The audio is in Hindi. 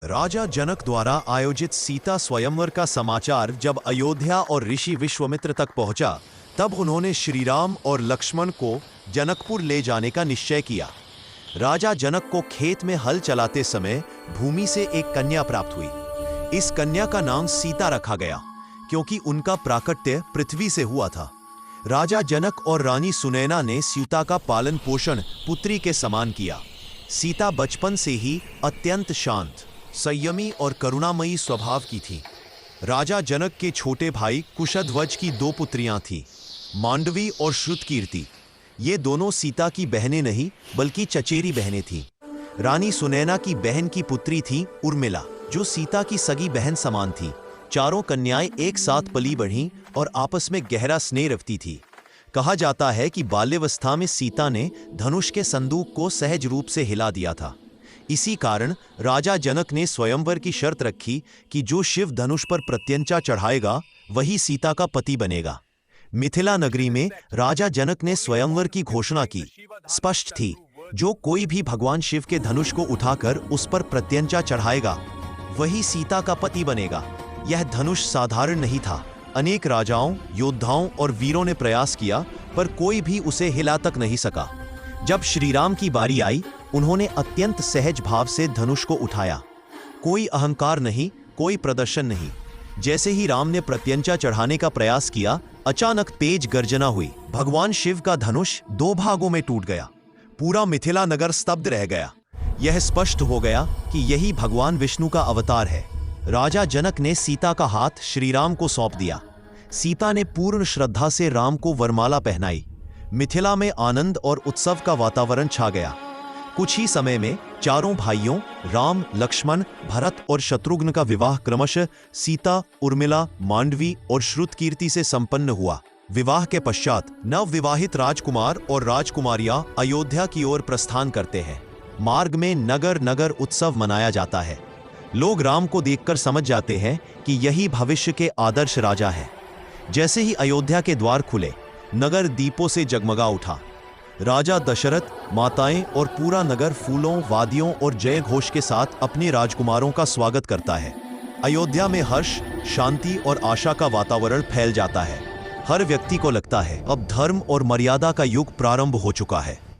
राजा जनक द्वारा आयोजित सीता स्वयंवर का समाचार जब अयोध्या और ऋषि विश्वामित्र तक पहुंचा, तब उन्होंने श्रीराम और लक्ष्मण को जनकपुर ले जाने का निश्चय किया। राजा जनक को खेत में हल चलाते समय भूमि से एक कन्या प्राप्त हुई। इस कन्या का नाम सीता रखा गया, क्योंकि उनका प्राकट्य पृथ्वी से हुआ था। राजा जनक और रानी सुनैना ने सीता का पालन पोषण पुत्री के समान किया। सीता बचपन से ही अत्यंत शांत, संयमी और करुणामयी स्वभाव की थी। राजा जनक के छोटे भाई कुशध्वज की दो पुत्रियां थीं, मांडवी और श्रुतकीर्ति। ये दोनों सीता की बहनें नहीं, बल्कि चचेरी बहनें थीं। रानी सुनैना की बहन की पुत्री थी उर्मिला, जो सीता की सगी बहन समान थी। चारों कन्याएं एक साथ पली बढ़ीं और आपस में गहरा स्नेह रखती थी। कहा जाता है कि बाल्यावस्था में सीता ने धनुष के संदूक को सहज रूप से हिला दिया था। इसी कारण राजा जनक ने स्वयंवर की शर्त रखी कि जो शिव धनुष पर प्रत्यंचा चढ़ाएगा वही सीता का पति बनेगा। मिथिला नगरी में राजा जनक ने स्वयंवर की घोषणा की। स्पष्ट थी, जो कोई भी भगवान शिव के धनुष को उठाकर उस पर प्रत्यंचा चढ़ाएगा वही सीता का पति बनेगा। यह धनुष साधारण नहीं था। अनेक राजाओं, योद्धाओं और वीरों ने प्रयास किया, पर कोई भी उसे हिला तक नहीं सका। जब श्रीराम की बारी आई, उन्होंने अत्यंत सहज भाव से धनुष को उठाया। कोई अहंकार नहीं, कोई प्रदर्शन नहीं। जैसे ही राम ने प्रत्यंचा चढ़ाने का प्रयास किया, अचानक तेज गर्जना हुई। भगवान शिव का धनुष दो भागों में टूट गया। पूरा मिथिला नगर स्तब्ध रह गया। यह स्पष्ट हो गया कि यही भगवान विष्णु का अवतार है। राजा जनक ने सीता का हाथ श्रीराम को सौंप दिया। सीता ने पूर्ण श्रद्धा से राम को वरमाला पहनाई। मिथिला में आनंद और उत्सव का वातावरण छा गया। कुछ ही समय में चारों भाइयों राम, लक्ष्मण, भरत और शत्रुघ्न का विवाह क्रमशः सीता, उर्मिला, मांडवी और श्रुतकीर्ति से संपन्न हुआ। विवाह के पश्चात नवविवाहित राजकुमार और राजकुमारियां अयोध्या की ओर प्रस्थान करते हैं। मार्ग में नगर नगर उत्सव मनाया जाता है। लोग राम को देखकर समझ जाते हैं कि यही भविष्य के आदर्श राजा है। जैसे ही अयोध्या के द्वार खुले, नगर दीपों से जगमगा उठा। राजा दशरथ, माताएं और पूरा नगर फूलों, वादियों और जय घोष के साथ अपने राजकुमारों का स्वागत करता है। अयोध्या में हर्ष, शांति और आशा का वातावरण फैल जाता है। हर व्यक्ति को लगता है अब धर्म और मर्यादा का युग प्रारंभ हो चुका है।